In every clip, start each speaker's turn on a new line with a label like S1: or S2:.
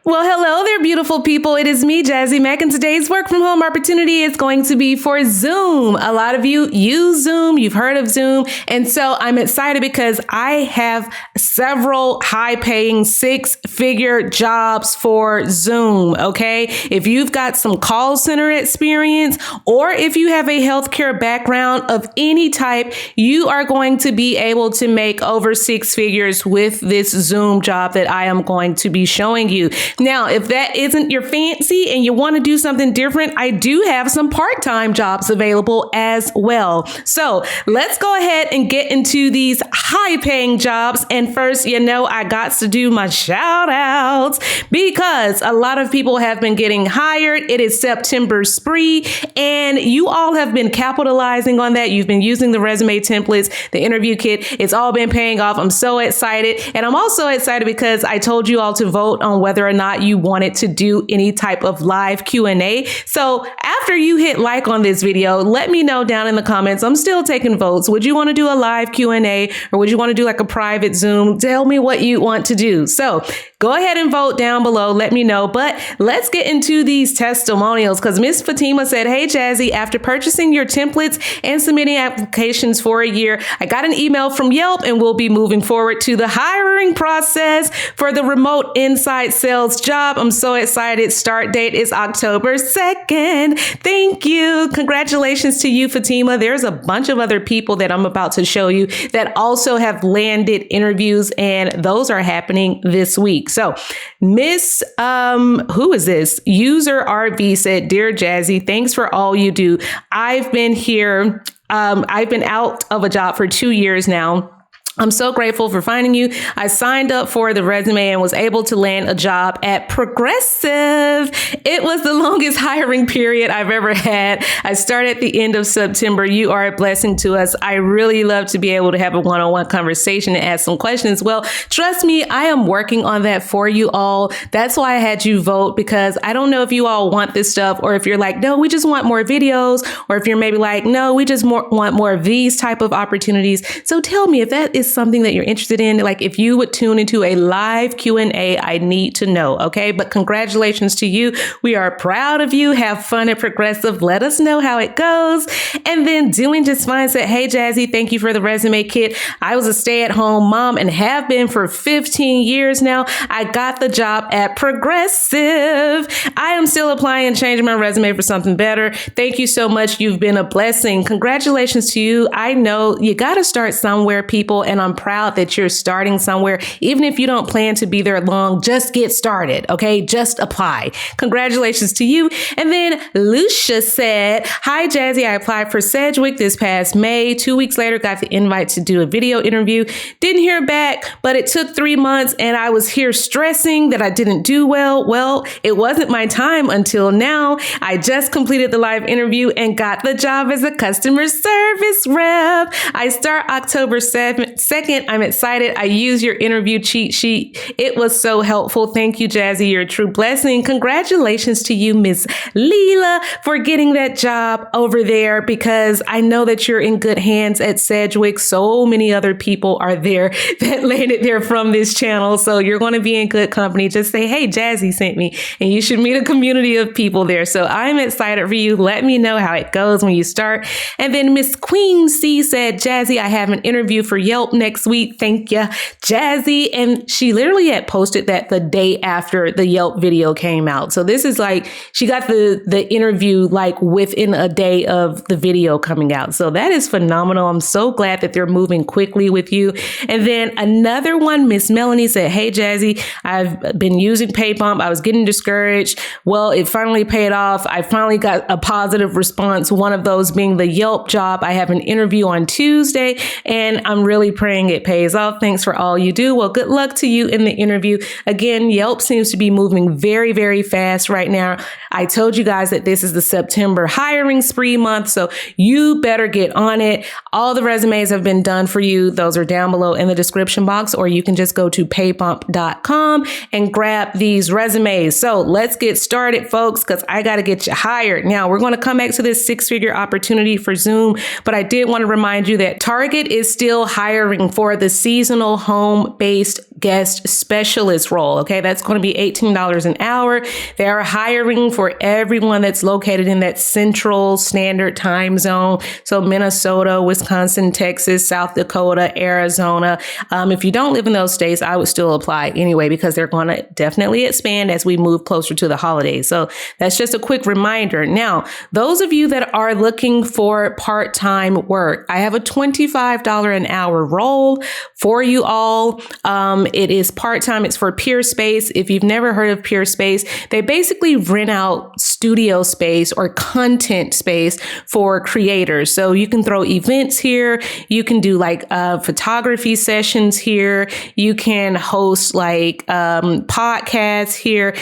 S1: Well, hello there, beautiful people. It is me, Jazzy Mack, and today's work from home opportunity is going to be for Zoom. A lot of you use Zoom. You've heard of Zoom. And so I'm excited because I have several high-paying six-figure jobs for Zoom, okay? If you've got some call center experience, or if you have a healthcare background of any type, you are going to be able to make over six figures with this Zoom job that I am going to be showing you. Now, if that isn't your fancy and you want to do something different, I do have some part-time jobs available as well. So let's go ahead and get into these high-paying jobs. And first, I got to do my shout outs because a lot of people have been getting hired. It is September spree, and you all have been capitalizing on that. You've been using the resume templates, the interview kit. It's all been paying off. I'm so excited. And I'm also excited because I told you all to vote on whether or not you wanted to do any type of live Q&A. So after you hit like on this video, let me know down in the comments. I'm still taking votes. Would you want to do a live Q&A, or would you want to do like a private Zoom? Tell me what you want to do. So go ahead and vote down below. Let me know. But let's get into these testimonials because Miss Fatima said, "Hey, Jazzy, after purchasing your templates and submitting applications for a year, I got an email from Yelp and we'll be moving forward to the hiring process for the remote inside sales job. I'm so excited. Start date is October 2nd. Thank you. Congratulations to you, Fatima. There's a bunch of other people that I'm about to show you that also have landed interviews, and those are happening this week. So Miss, who is this? User RV said, "Dear Jazzy, thanks for all you do. I've been here. I've been out of a job for 2 years now. I'm so grateful for finding you. I signed up for the resume and was able to land a job at Progressive. It was the longest hiring period I've ever had. I started at the end of September. You are a blessing to us. I really love to be able to have a one-on-one conversation and ask some questions." Well, trust me, I am working on that for you all. That's why I had you vote, because I don't know if you all want this stuff, or if you're like, no, we just want more videos, or if you're maybe like, no, we just want more of these type of opportunities. So tell me if that is something that you're interested in. Like if you would tune into a live Q&A, I need to know. Okay. But congratulations to you. We are proud of you. Have fun at Progressive. Let us know how it goes. And then Doing Just Fine said, "Hey, Jazzy, thank you for the resume kit. I was a stay-at-home mom and have been for 15 years now. I got the job at Progressive. I am still applying and changing my resume for something better. Thank you so much. You've been a blessing." Congratulations to you. I know you got to start somewhere, people, and I'm proud that you're starting somewhere. Even if you don't plan to be there long, just get started, okay? Just apply. Congratulations to you. And then Lucia said, "Hi, Jazzy. I applied for Sedgwick this past May. 2 weeks later, got the invite to do a video interview. Didn't hear back, but it took 3 months and I was here stressing that I didn't do well. Well, it wasn't my time until now. I just completed the live interview and got the job as a customer service rep. I start October 2nd. I'm excited. I use your interview cheat sheet. It was so helpful. Thank you, Jazzy. You're a true blessing. Congratulations to you, Miss Leela, for getting that job over there, because I know that you're in good hands at Sedgwick. So many other people are there that landed there from this channel. So you're going to be in good company. Just say, "Hey, Jazzy sent me," and you should meet a community of people there. So I'm excited for you. Let me know how it goes when you start. And then Miss Queen C said, "Jazzy, I have an interview for Yelp next week. Thank you, Jazzy." And she literally had posted that the day after the Yelp video came out. So this is like, she got the interview like within a day of the video coming out. So that is phenomenal. I'm so glad that they're moving quickly with you. And then another one, Miss Melanie said, "Hey, Jazzy, I've been using PayPump. I was getting discouraged. Well, it finally paid off. I finally got a positive response. One of those being the Yelp job. I have an interview on Tuesday and I'm really praying it pays off. Thanks for all you do." Well, good luck to you in the interview. Again, Yelp seems to be moving very, very fast right now. I told you guys that this is the September hiring spree month, so you better get on it. All the resumes have been done for you. Those are down below in the description box, or you can just go to paypump.com and grab these resumes. So let's get started, folks, because I got to get you hired. Now, we're going to come back to this six-figure opportunity for Zoom, but I did want to remind you that Target is still hiring for the seasonal home-based guest specialist role. Okay, that's going to be $18 an hour. They are hiring for everyone that's located in that Central Standard Time Zone. So Minnesota, Wisconsin, Texas, South Dakota, Arizona. If you don't live in those states, I would still apply anyway, because they're going to definitely expand as we move closer to the holidays. So that's just a quick reminder. Now, those of you that are looking for part-time work, I have a $25 an hour role for you all. It is part-time. It's for Peerspace. If you've never heard of Peerspace, they basically rent out studio space or content space for creators. So you can throw events here. You can do like photography sessions here. You can host like podcasts here.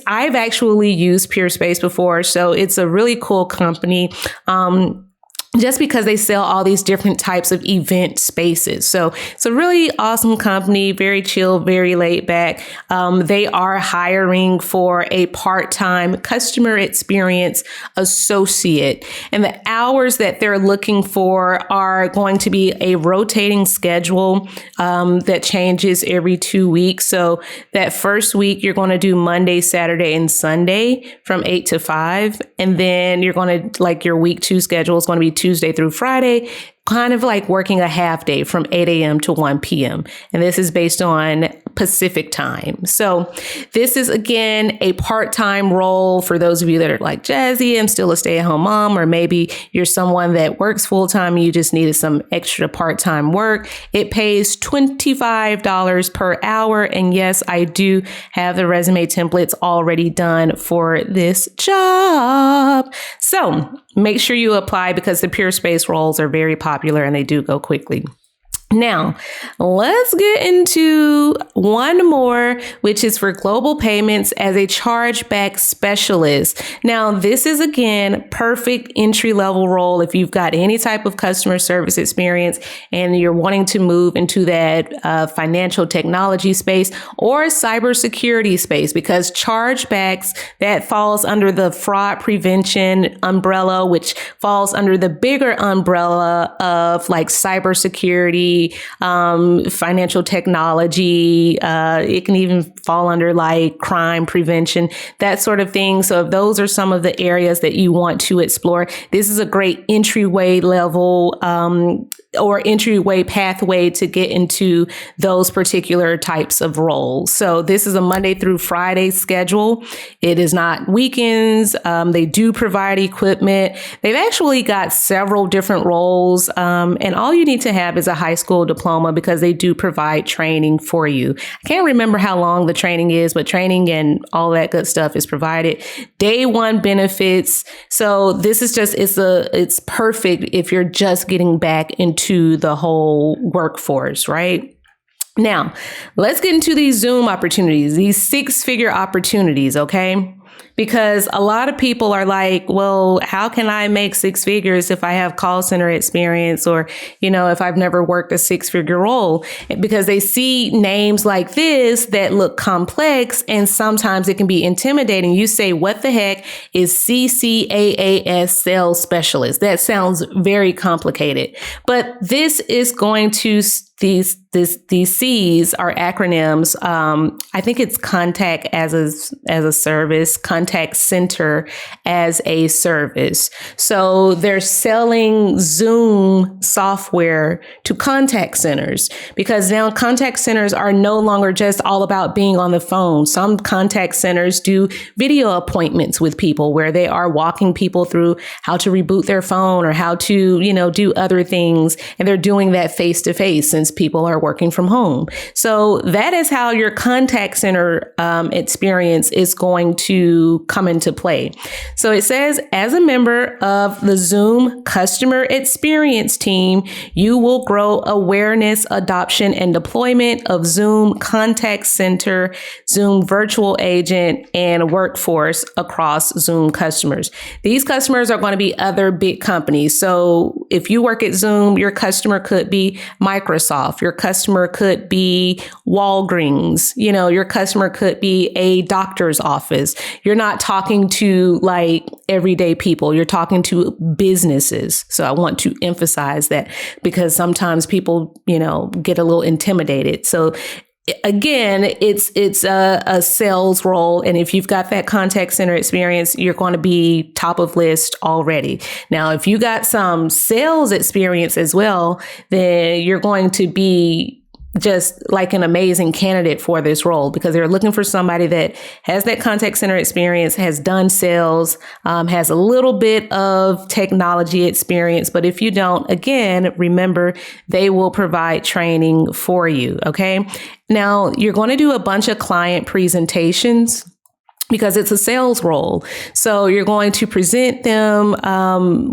S1: I've actually used Peerspace before, so it's a really cool company. Just because they sell all these different types of event spaces. So it's a really awesome company, very chill, very laid back. They are hiring for a part-time customer experience associate. And the hours that they're looking for are going to be a rotating schedule that changes every 2 weeks. So that first week, you're going to do Monday, Saturday, and Sunday from 8 to 5. And then you're going to, like, your week 2 schedule is going to be Tuesday through Friday, kind of like working a half day from 8 a.m. to 1 p.m. And this is based on Pacific time. So this is, again, a part-time role for those of you that are like, Jazzy, I'm still a stay-at-home mom, or maybe you're someone that works full-time and you just needed some extra part-time work. It pays $25 per hour. And yes, I do have the resume templates already done for this job. So make sure you apply, because the Peerspace roles are very popular and they do go quickly. Now, let's get into one more, which is for global payments as a chargeback specialist. Now, this is, again, perfect entry-level role if you've got any type of customer service experience and you're wanting to move into that financial technology space or cybersecurity space, because chargebacks, that falls under the fraud prevention umbrella, which falls under the bigger umbrella of like cybersecurity, financial technology. It can even fall under like crime prevention, that sort of thing. So if those are some of the areas that you want to explore, this is a great entryway level or entryway pathway to get into those particular types of roles. So this is a Monday through Friday schedule. It is not weekends. They do provide equipment. They've actually got several different roles, and all you need to have is a high school diploma, because they do provide training for you. I can't remember how long the training is, but training and all that good stuff is provided. Day one benefits. So this is just, it's perfect if you're just getting back into the whole workforce, right? Now, let's get into these Zoom opportunities, these 6-figure opportunities, okay? Because a lot of people are like, well, how can I make 6 figures if I have call center experience, or, you know, if I've never worked a 6-figure role? Because they see names like this that look complex, and sometimes it can be intimidating. You say, what the heck is CCAAS sales specialist? That sounds very complicated, but this is going to these C's are acronyms. I think it's contact as a service, contact center as a service. So they're selling Zoom software to contact centers, because now contact centers are no longer just all about being on the phone. Some contact centers do video appointments with people where they are walking people through how to reboot their phone or how to, you know, do other things. And they're doing that face to face, since people are working from home. So that is how your contact center experience is going to come into play. So it says, as a member of the Zoom customer experience team, you will grow awareness, adoption, and deployment of Zoom contact center, Zoom virtual agent, and workforce across Zoom customers. These customers are going to be other big companies. So if you work at Zoom, your customer could be Microsoft. Your customer could be Walgreens. You know, your customer could be a doctor's office. You're not talking to like everyday people. You're talking to businesses. So I want to emphasize that, because sometimes people, you know, get a little intimidated. So again, it's a sales role. And if you've got that contact center experience, you're going to be top of list already. Now, if you got some sales experience as well, then you're going to be just like an amazing candidate for this role, because they're looking for somebody that has that contact center experience, has done sales, has a little bit of technology experience. But if you don't, again, remember, they will provide training for you. Okay. Now you're going to do a bunch of client presentations, because it's a sales role. So you're going to present them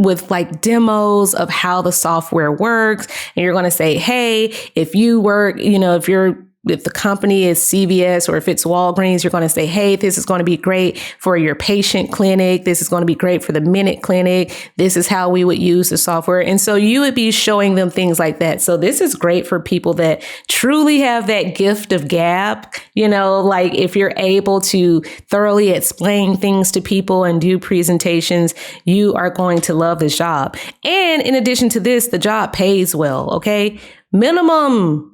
S1: with like demos of how the software works. And you're going to say, hey, if you work, if the company is CVS or if it's Walgreens, you're going to say, hey, this is going to be great for your patient clinic. This is going to be great for the minute clinic. This is how we would use the software. And so you would be showing them things like that. So this is great for people that truly have that gift of gab. Like if you're able to thoroughly explain things to people and do presentations, you are going to love this job. And in addition to this, the job pays well. Okay. Minimum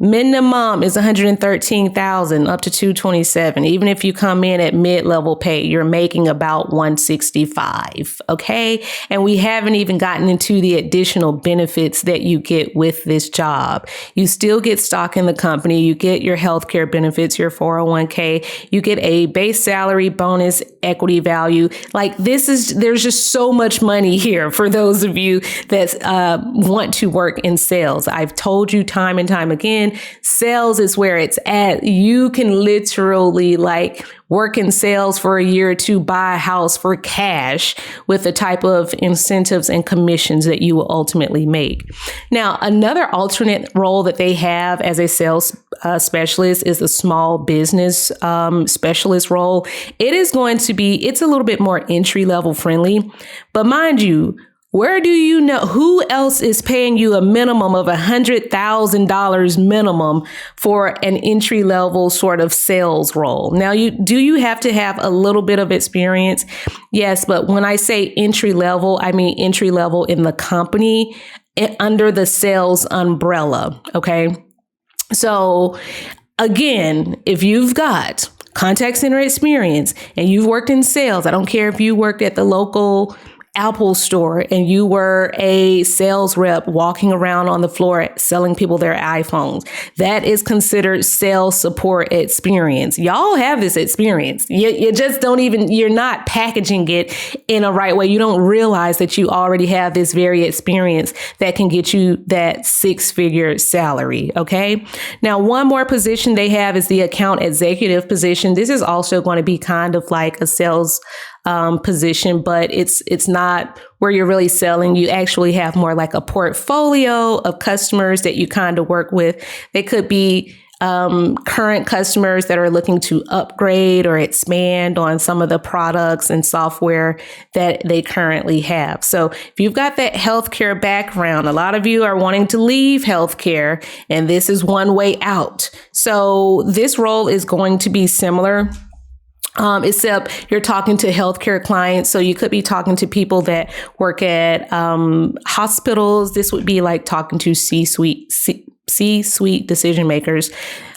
S1: is 113,000 up to 227. Even if you come in at mid-level pay, you're making about 165. Okay. And we haven't even gotten into the additional benefits that you get with this job. You still get stock in the company. You get your healthcare benefits, your 401k. You get a base salary, bonus, equity value. Like there's just so much money here for those of you that want to work in sales. I've told you time and time again, sales is where it's at. You can literally like work in sales for a year or two, buy a house for cash with the type of incentives and commissions that you will ultimately make. Now, another alternate role that they have as a sales specialist is the small business specialist role. It's a little bit more entry level friendly, but mind you, where do you know who else is paying you a minimum of $100,000 minimum for an entry level sort of sales role? Now, do you have to have a little bit of experience? Yes. But when I say entry level, I mean entry level in the company under the sales umbrella. Okay. So again, if you've got contact center experience and you've worked in sales, I don't care if you worked at the local Apple store and you were a sales rep walking around on the floor selling people their iPhones. That is considered sales support experience. Y'all have this experience. You just you're not packaging it in a right way. You don't realize that you already have this very experience that can get you that 6-figure salary. Okay. Now, one more position they have is the account executive position. This is also going to be kind of like a sales position, but it's not where you're really selling. You actually have more like a portfolio of customers that you kind of work with. They could be current customers that are looking to upgrade or expand on some of the products and software that they currently have. So if you've got that healthcare background, a lot of you are wanting to leave healthcare, and this is one way out. So this role is going to be similar. Except you're talking to healthcare clients. So you could be talking to people that work at hospitals. This would be like talking to C-suite decision makers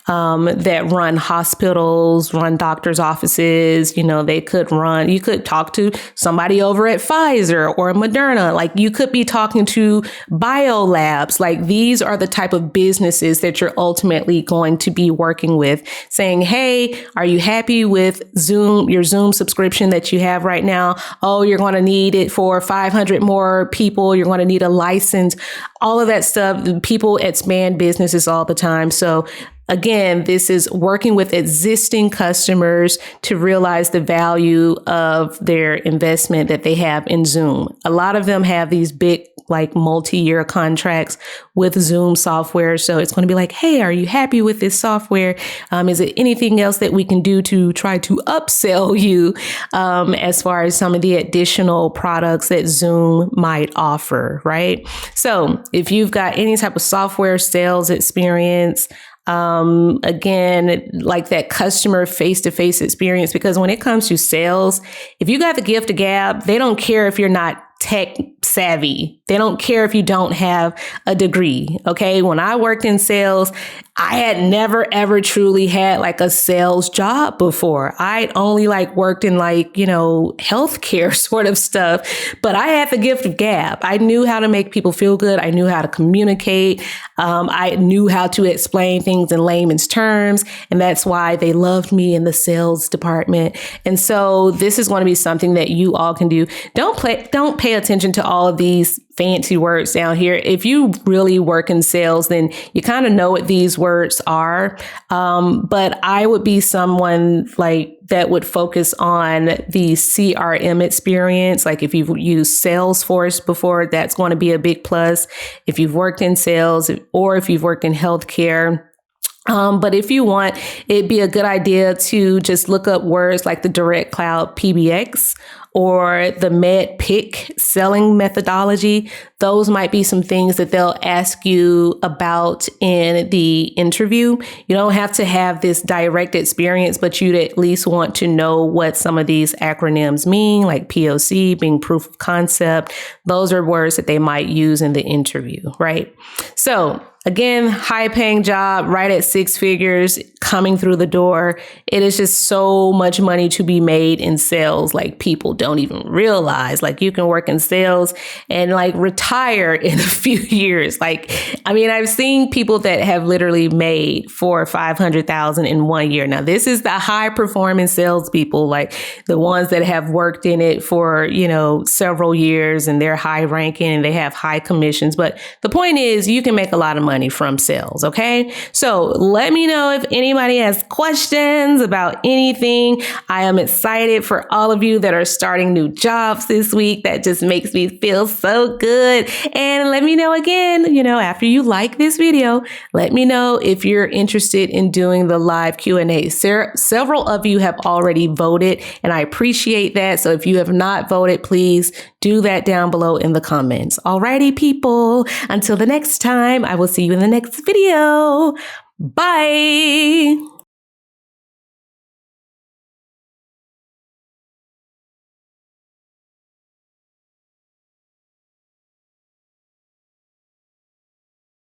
S1: that run hospitals, run doctors' offices. You could talk to somebody over at Pfizer or Moderna. Like you could be talking to biolabs. Like these are the type of businesses that you're ultimately going to be working with, saying, hey, are you happy with Zoom, your Zoom subscription that you have right now? Oh, you're going to need it for 500 more people. You're going to need a license, all of that stuff. People expand businesses all the time. So again, this is working with existing customers to realize the value of their investment that they have in Zoom. A lot of them have these big, like multi-year contracts with Zoom software. So it's going to be like, hey, are you happy with this software? Is it anything else that we can do to try to upsell you as far as some of the additional products that Zoom might offer, right? So if you've got any type of software sales experience, again, like that customer face-to-face experience, because when it comes to sales, if you got the gift of gab, they don't care if you're not tech savvy. They don't care if you don't have a degree. Okay. When I worked in sales, I had never ever truly had like a sales job before. I'd only like worked in like, healthcare sort of stuff, but I had the gift of gab. I knew how to make people feel good. I knew how to communicate. I knew how to explain things in layman's terms. And that's why they loved me in the sales department. And so this is going to be something that you all can do. Don't pay attention to all of these fancy words down here. If you really work in sales, then you kind of know what these words are. But I would be someone like that would focus on the CRM experience. Like if you've used Salesforce before, that's going to be a big plus. If you've worked in sales or if you've worked in healthcare. But if you want, it'd be a good idea to just look up words like the Direct Cloud PBX or the MedPIC selling methodology. Those might be some things that they'll ask you about in the interview. You don't have to have this direct experience, but you'd at least want to know what some of these acronyms mean, like POC being proof of concept. Those are words that they might use in the interview, right? So again, high paying job, right at six figures, coming through the door. It is just so much money to be made in sales. Like people don't even realize, like you can work in sales and like retire in a few years. I've seen people that have literally made $400,000 or $500,000 in 1 year. Now, this is the high performing salespeople, like the ones that have worked in it for, several years and they're high ranking and they have high commissions. But the point is you can make a lot of money from sales. Okay. So let me know if anybody has questions about anything. I am excited for all of you that are starting new jobs this week. That just makes me feel so good. And let me know again, after you like this video, let me know if you're interested in doing the live Q&A. Several of you have already voted and I appreciate that. So if you have not voted, please do that down below in the comments. Alrighty, people. Until the next time, I will see you in the next video. Bye.